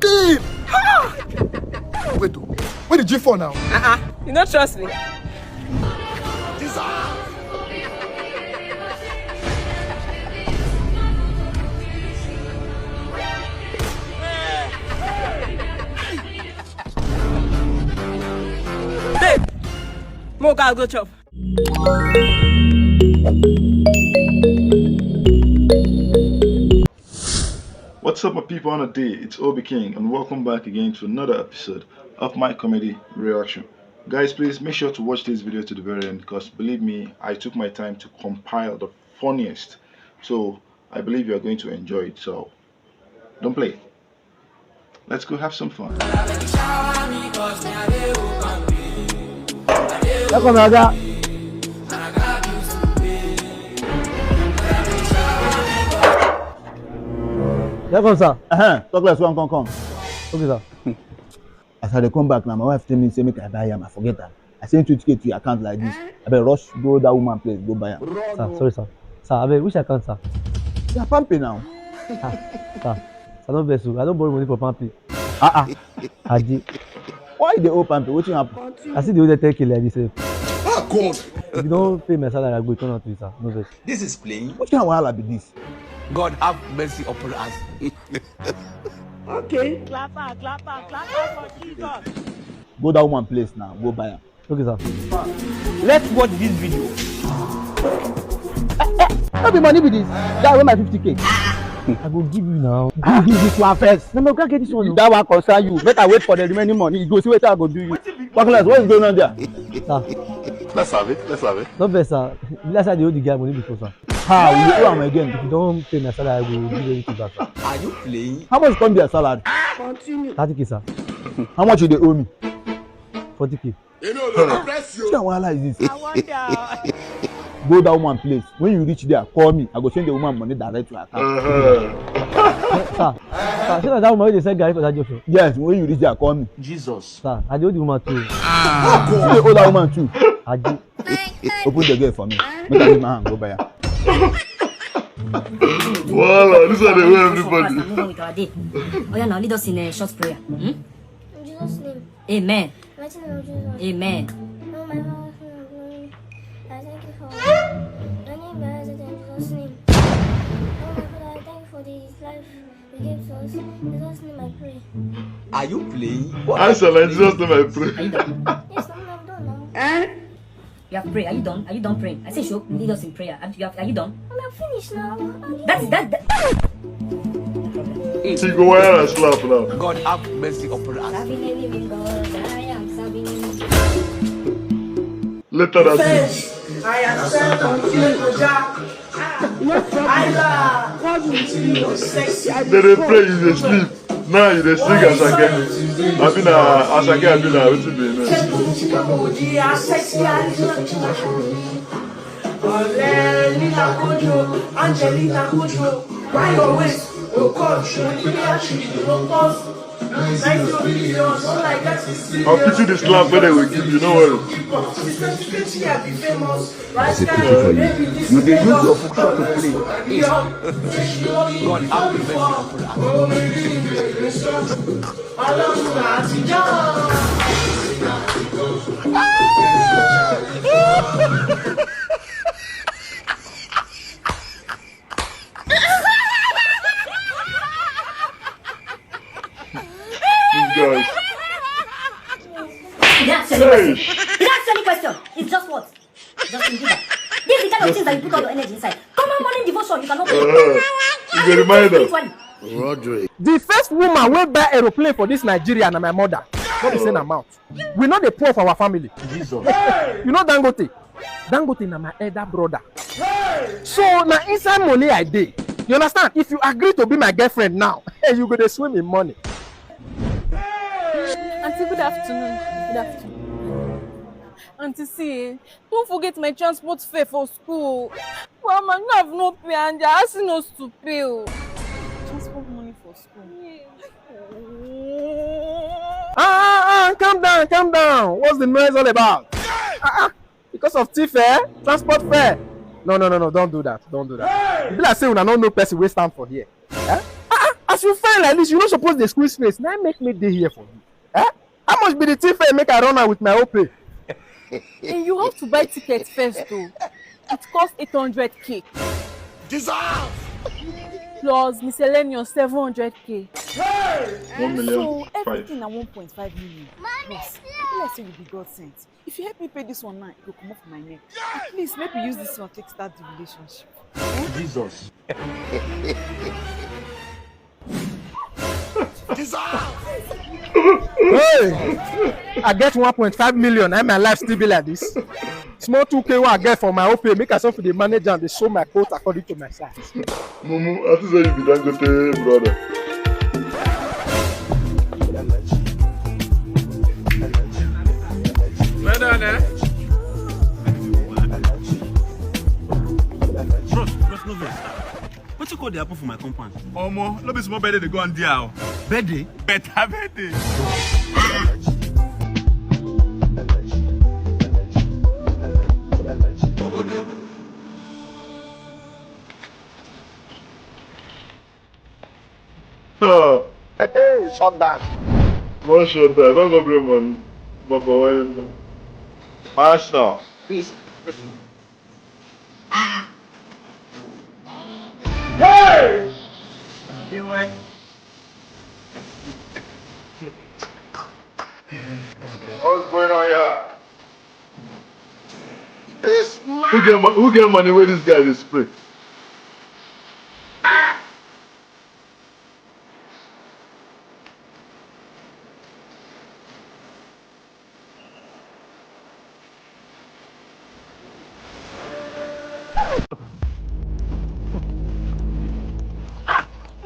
deep. Wait, where did you fall now? You don't trust me? Hey! More guys, go chop. What's up, my people on a day? It's OBIKING, and welcome back again to another episode of my comedy reaction. Guys, please make sure to watch this video to the very end, because believe me, I took my time to compile the funniest. So I believe you are going to enjoy it. So don't play. Let's go have some fun. Come, sir. Talkless, come. Okay, sir. As I come back now, my wife tell me, say, make I buy him. I forget that. I sent 2 tickets to your account like this. I better rush, go that woman place, go buy him. Sir, sorry, sir. Sir, I which account, sir? You are pumping now. Sir, I don't bless you. I don't borrow money for pumping. Aji. Why the old pumping? What happened? I see the other 10K like this. Oh, God. If you don't pay my salary, I go turn out to you, sir. No vex. This is plain. What kind of wahala be this? God have mercy upon us. Okay. Clap for Jesus. Go that woman place now, go buy him. Okay, sir. Let's watch this video. Not the money with this. That way my 50K. I go give you now. Give this one first. No, can't get this one. That one concern you. Better wait for the remaining money. You go see what I go do you. Talkless, what is going on there? Sir. Let's have it. Don't vex, sir. Last time they hold the guy money before, sir. How? You owe him again. If you don't pay my salary, I will give everything back, sir. Are you playing? How much come their salary? Continue. 30K, sir. How much you they owe me? 40K. What kind of wahala is this? I wonder. Go that woman place. When you reach there, call me. I go send the woman money direct to her account. Sir, so that woman they send Gary for that job, sir. Yes, when you reach there, call me. Jesus. Sir, I do the woman too. You dey owe that woman too. I do. Open the gate for me. Make I leave my hand, go buy her. Wahala, this is the way everybody. Move on with our day. Oh yeah, now lead us in a short prayer. In Jesus' name. Amen. Mighty name of Jesus. Amen. Oh my Father, Son of glory. I thank you for my name be blessed in Jesus' name. Oh my Father, I thank you for this life you gave to us. In Jesus' name I pray. Are you playing? Answer like Jesus name I pray. Are you done? Yes, I'm done now. You have prayed. Are you done? Are you done praying? I say, show, lead us in prayer. Are you done? I'm finished now. That's that. She go wire and slap now. God have mercy upon us. Later that I am sent unto Oja. they pray you dey sleep. Now you dey sing Asake. Asake wetin be I'll pity the slap where they will give you, no worry. You dey use your function to play. God have mercy upon us. Guys. That's any question. It's just what? Just Nduka. This is the kind of things that you put all your energy inside. Common morning devotion, you cannot. You get reminded. The first woman will buy aeroplane for this Nigeria and my mother. Not the same amount. We know the poor of our family. Jesus. You know Dangote? Dangote na my elder brother. So now inside money I did. You understand? If you agree to be my girlfriend now, you go to swim in money. Auntie, good afternoon. Good afternoon. Auntie, see, don't forget my transport fare for school. Mama, you have no pay and they're asking us to pay. Transport money for school. Calm down. What's the noise all about? Because of thief fare, transport fare. No, don't do that. You be like say una no know person wey stand for here. As you fine like this, you no suppose dey squeeze face. Now make me dey here for you. Eh? How much be the thing fare make I run out with my own pay? And you have to buy tickets first though. It costs 800k. Jesus! Plus miscellaneous 700k. 1 million. So 5. everything at 1.5 million. Plus, let's say you be God sent. If you help me pay this one now, you'll come off my neck. Please, maybe use this one to start the relationship. Jesus. Hey! I get 1.5 million and my life still be like this. Small 2K what I get for my own pay, make myself for the manager and they show my coat according to my size. Mumu, I think you be Dangote, brother. Well done, eh? Bros, no vex. What you call the apple for my compound? Omo, no be small birthday they go on there. Birthday? Better birthday. Oh, Hey, shut that. one shot there. Don't go bring money. Baba, Master. Please. Hey! You went. What's going on here? This man. Who get money where this guy is spray?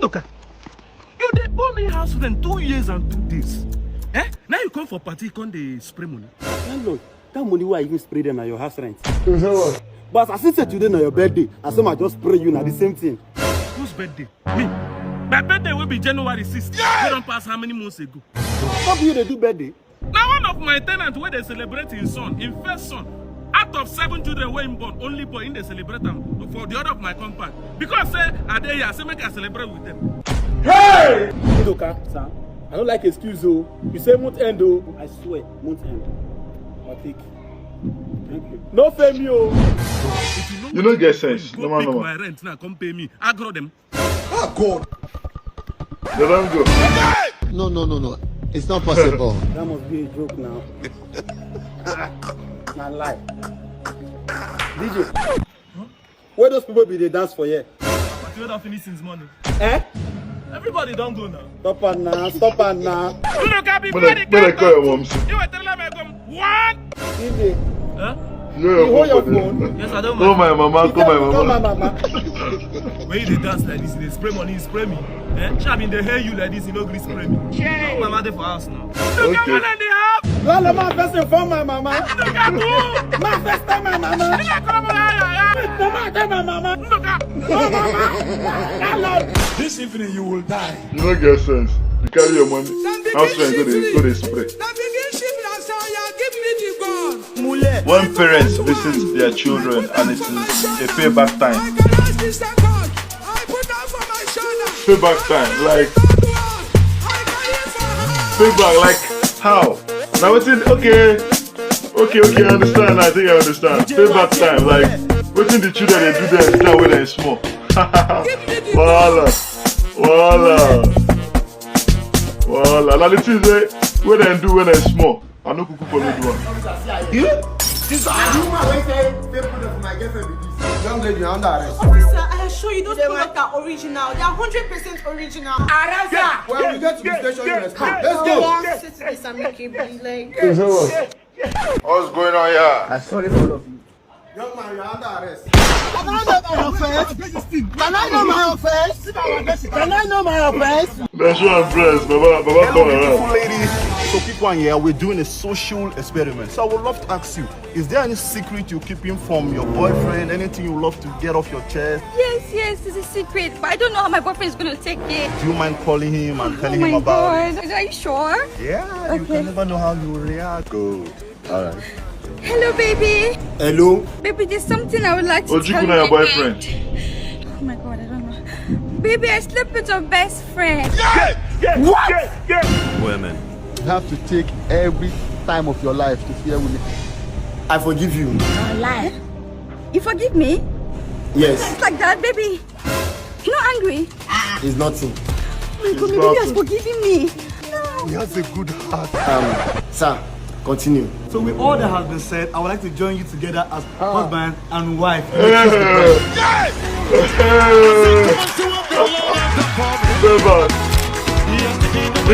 Look, you dey owe me house rent 2 years and 2 days. Eh? Now you come for party, come dey spray money. Landlord, that money why I even spray them na your house rent. But as I said today na your birthday, and some I just spray you na the same thing. Whose birthday? Me. My birthday will be January 6th. Yeah! We don't pass how many months ago? Stop you they do birthday. Now one of my tenants where they celebrate his son, his first son. Out of 7 children where him born, only boy in they celebrate them for the order of my compound. Because say are they here, say make I celebrate with them. Hey! Nduka, sir, I don't like excuse oh. You say month end oh. I swear, month end. I'll take. Thank you. No fame you. You don't get sense. Go No man, pick no man. my rent now, come pay me. I grow them. Oh, God. They don't go. No. It's not possible. That must be a joke now. Not lie. DJ, where those people be they dance for here? But you don't finish since morning. Eh? Everybody don't go now. Stop and now. You don't get before When they call your mom. You were telling me come one. DJ, Huh? You hold your phone. Yes, I don't Call my mama, call my Call my mama. mama. When you dance like this, they spray money, you spray me. Eh? Shab in the hair you like this, you know, green spray me. Yeah. No, mama, they for house now. Look at what they have. Lala, my first inform my mama. Look at who? My first time my mama. Look at mama. My mama. Look at. This evening you will die. You don't get sense. You carry your money. House rent, go they spray. When parents visit their children and it is a payback time. Payback time, like payback, like how? Now what's it? Okay, I understand. I think I understand. Payback time, like what's the children they do there that when they're small. Wahala. Now the things when they do when they're small. I know kuku for me do one. You? This the woman wey say fake product for my girlfriend be this. Young lady, you're under arrest. Officer, I assure you, those products are original. They are 100% original. Arrest her! When we get to the station, you respond. Let's go! Sit this amicably, like. What's going on here? I'm sorry for all of you. Young man, you're under arrest. Can I know my offense? That's your breast, Baba come Hello, beautiful around. ladies. So people here, we're doing a social experiment. So I would love to ask you, is there any secret you're keeping from your boyfriend? Anything you love to get off your chest? Yes, it's a secret, but I don't know how my boyfriend is going to take it. Do you mind calling him and telling him Oh my about God. Are you sure? it? Yeah, you can never know how you will react. Good. Alright. Hello, baby. Hello? Baby, there's something I would like to tell Ojukwu you. na your boyfriend. Oh my God, I don't know. Baby, I slept with your best friend. Women. You have to take every time of your life to fear women. I forgive you. Don't lie. You forgive me? Yes. It's like that, baby. You're not angry? It's nothing. My God, my baby has forgiven me. No. He has a good heart. Sir, continue. So with all that has been said, I would like to join you together as husband and wife. You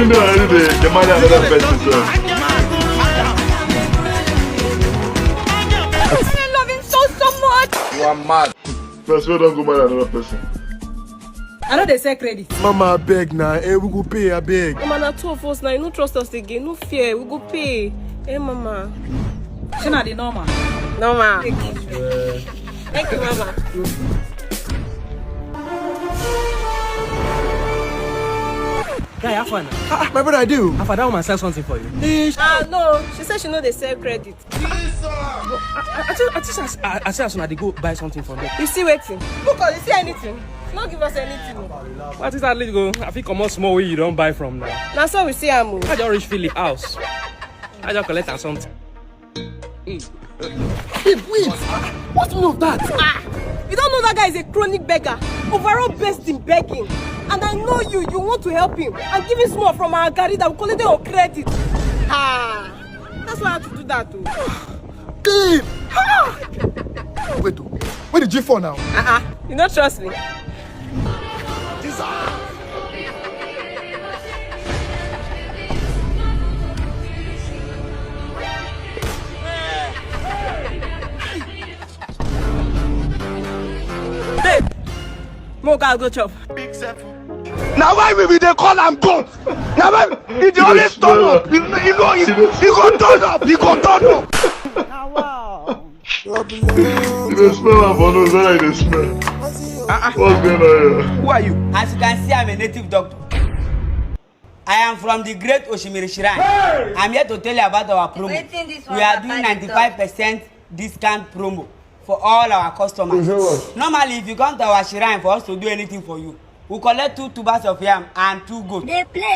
know, the man has another person. I love him so much. You are mad. First, we don't go marry another person. I know they say credit. Mama, beg now. Hey, we go pay, I beg. Mama, na 2 of us now. You no trust us again. No fear. We go pay. Hey, Mama. She not the normal. Normal. Thank you, Mama. Guy, have fun. My brother, I do. Have that woman sell something for you. No. She said she know they sell credit. I say as soon as they go buy something from them. You see waiting. Look, you see anything? Not give us anything. What is that little go? I think come on small way you don't buy from now. Now so we see her move. I just reach Philip house. I just collect her something. Wait. What's mean of that? You don't know that guy is a chronic beggar. Overall best in begging. And I know you want to help him. And give him small from our garri that we collect on credit. That's why I have to do that too. Wait, where did you fall now? You don't trust me. Babe, more guys go chop. Now why we they call him goat? Now why he dey always turn up? He go turn up. He go turn up. You smell of one like they smell. What's going on here? Who are you? As you can see, I'm a native doctor. I am from the Great Oshimiri Shrine. Hey! I'm here to tell you about our promo. We are doing 95% discount promo for all our customers. Normally, if you come to our shrine for us to do anything for you, we collect 2 tubers of yam and 2 goats.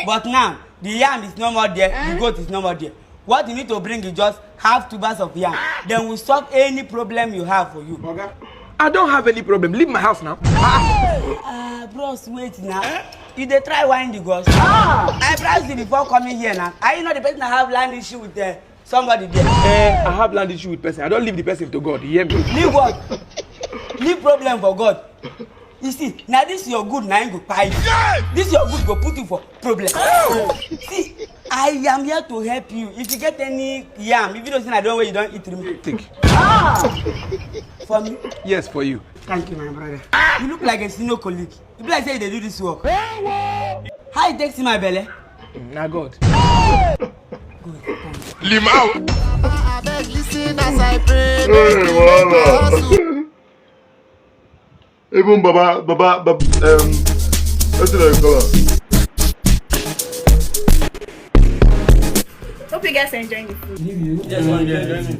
But now, the yam is no more there, the goat is no more there. What you need to bring is just half tubers of yam. Then we'll solve any problem you have for you. Okay. I don't have any problem. Leave my house now. Bros, wait now. You dey try wine the ghost. I priced you before coming here now. Are you not the person that have land issue with somebody there? I have land issue with person. I don't leave the person to God. You hear me? Leave what? Leave problem for God. You see, now this your good, now you go pay. This your good go put you for problem. See, I am here to help you. If you get any yam, if you don't say I don't know where you don't eat, take. For me? Yes, for you. Thank you, my brother. You look like a senior colleague. You be like say they do this work. How it takes in my belly? Now God. Good. Leave out. Even Baba, what's the color? Hope you guys are enjoying the food. Yes, one enjoying.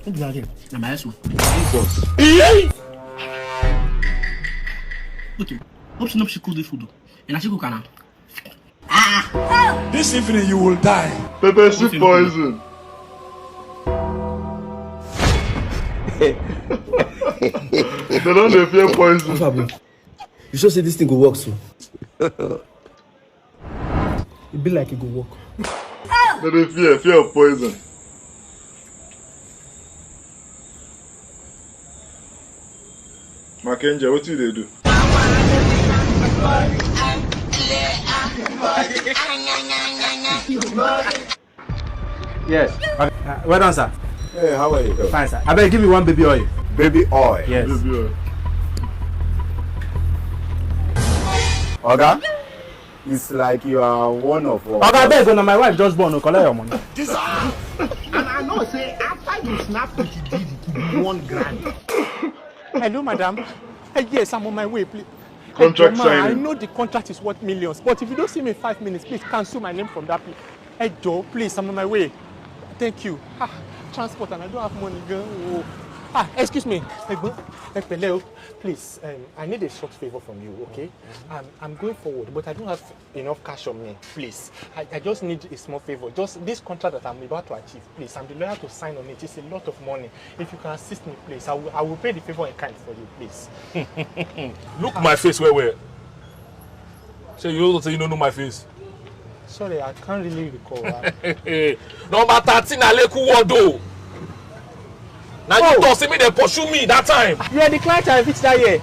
What is that again? Na my ass. Okay. Hope she cook the food. And I should cook now. This evening you will die. Pepper soup poison. They don't fear poison. You sure say this thing go work so? It be like it go work. They don't fear of poison. Makenja, what do they do? Yes. Well done, sir. Hey, how are you? Fine, sir. I better give me one baby oil. Baby oil. Yes. Baby oil. Oga, it's like you are one of us. Oga, beg when my wife just born, no collect your money. And I know, say, after you snap what you did, it will be 1 grand. Hello, madam. Yes, I'm on my way, please. Contract Joe, signing. I know the contract is worth millions, but if you don't see me in 5 minutes, please cancel my name from that place. Hey, Joe, please, I'm on my way. Thank you. Transport, and I don't have money, girl. Oh. Excuse me. Please, I need a short favor from you, okay? I'm going forward, but I don't have enough cash on me. Please, I just need a small favor. Just this contract that I'm about to achieve, please. I'm the lawyer to sign on it. It's a lot of money. If you can assist me, please, I will pay the favor in kind for you, please. Look my face, where? So you don't know my face? Sorry, I can't really recall. Number 13, Aleku Wado. Now you don't see me, they pursue me that time. You are the client I reached that year.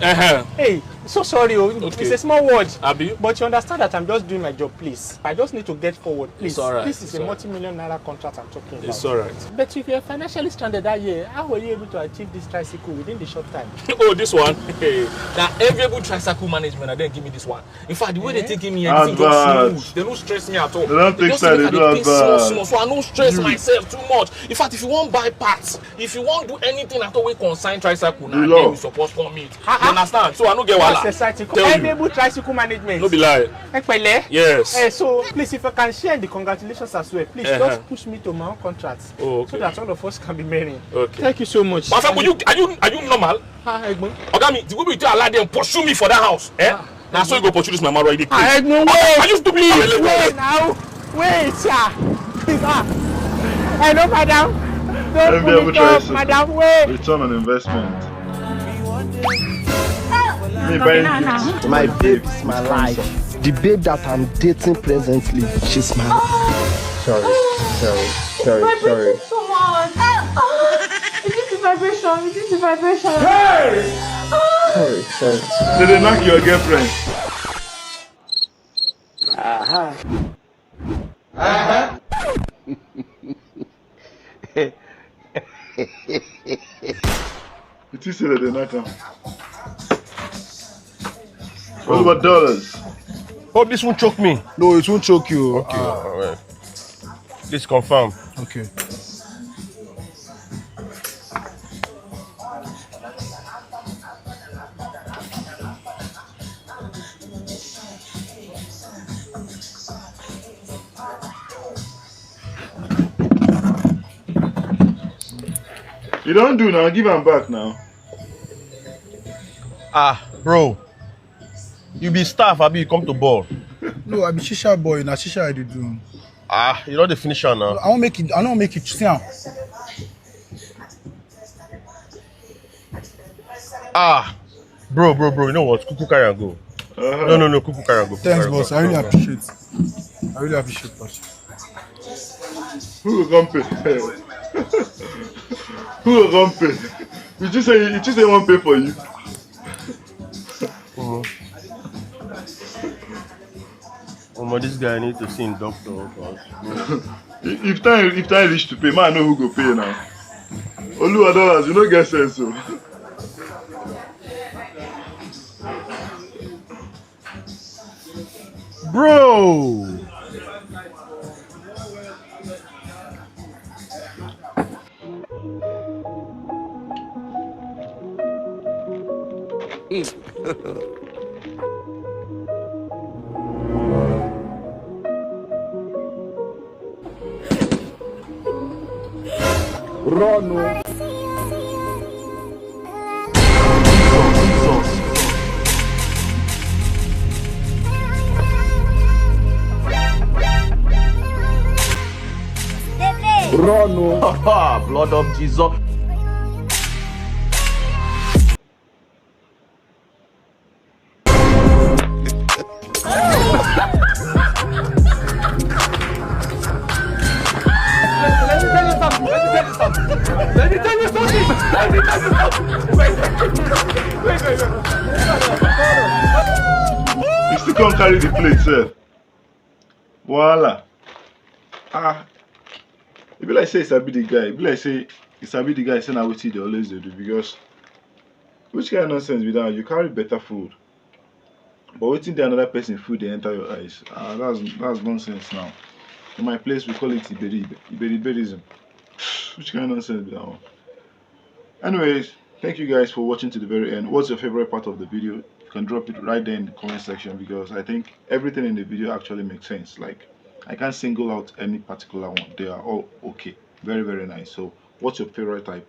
Hey, so sorry, okay. It's a small word. Abi? But you understand that I'm just doing my job, please. I just need to get forward, please. It's all right. This is a multi-million naira contract I'm talking about. It's all right. But if you're financially stranded that year, how were you able to achieve this tricycle within the short time? Oh, this one? Now, enviable tricycle management, and then give me this one. In fact, the way they take me, everything goes smooth. They don't stress me at all. They don't take side, they do advance. So I don't stress myself too much. In fact, if you want buy parts, if you want do anything at all, we consign tricycle, now then you suppose for me. You understand? So I don't get Wahala. Enable tricycle management. No be lie. Yes. So please, if I can share the congratulations as well, please just push me to my own contract, so that all of us can be merry. Okay. Thank you so much. My friend, are you normal? Okay, the way you tell Allah them pursue me for that house, now so you go pursue this my man right there. Are you stupid? Wait now. Wait, sir. Hello, madam. Don't put it up, madam. Wait. Return on investment. My babe is my life. The babe that I'm dating presently, she's my Sorry. So much. Is this the vibration? Is this the vibration? Hey! Sorry. Did they knock your girlfriend? Did you say that they knock him? What about Dollarz? Hope this won't choke me. No, it won't choke you. Okay. Alright. This confirm. Okay. You don't do now, give him back now. Bro. You be staff, Abi, you come to ball. No, I be shisha boy. Na shisha I do. You know the finisher now. I won't make it. See now. Bro, you know what? Kuku carry and go. No, Kuku carry and go. Thanks, boss. I really appreciate. Boss. Who will come pay? Who will come pay? You just say one pay for you. This guy need to see him doctor. If time reach to pay, man, I know who go pay now. Oluwa Dollarz, you don't get sense so. Bro! Run. Run. Blood of Jesus. Let me tell you something. You still can't carry the plate, sir. Wahala. It be like say it's a bit the guy. It be like say it's a bit the guy saying how they always do because which kind of nonsense with that? You carry better food, but waiting the another person food they enter your eyes. That's nonsense now. In my place we call it Iberiberism. Which kind of nonsense with that one? Anyways, thank you guys for watching to the very end. What's your favorite part of the video? You can drop it right there in the comment section because I think everything in the video actually makes sense. Like I can't single out any particular one. They are all okay. Very, very nice. So what's your favorite type?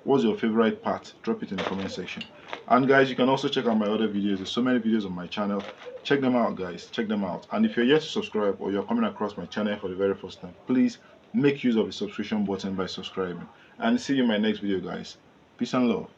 What's your favorite part? Drop it in the comment section. And guys, you can also check out my other videos. There's so many videos on my channel. Check them out, guys. Check them out. And if you're yet to subscribe or you're coming across my channel for the very first time, please make use of the subscription button by subscribing. And see you in my next video, guys. Peace and love.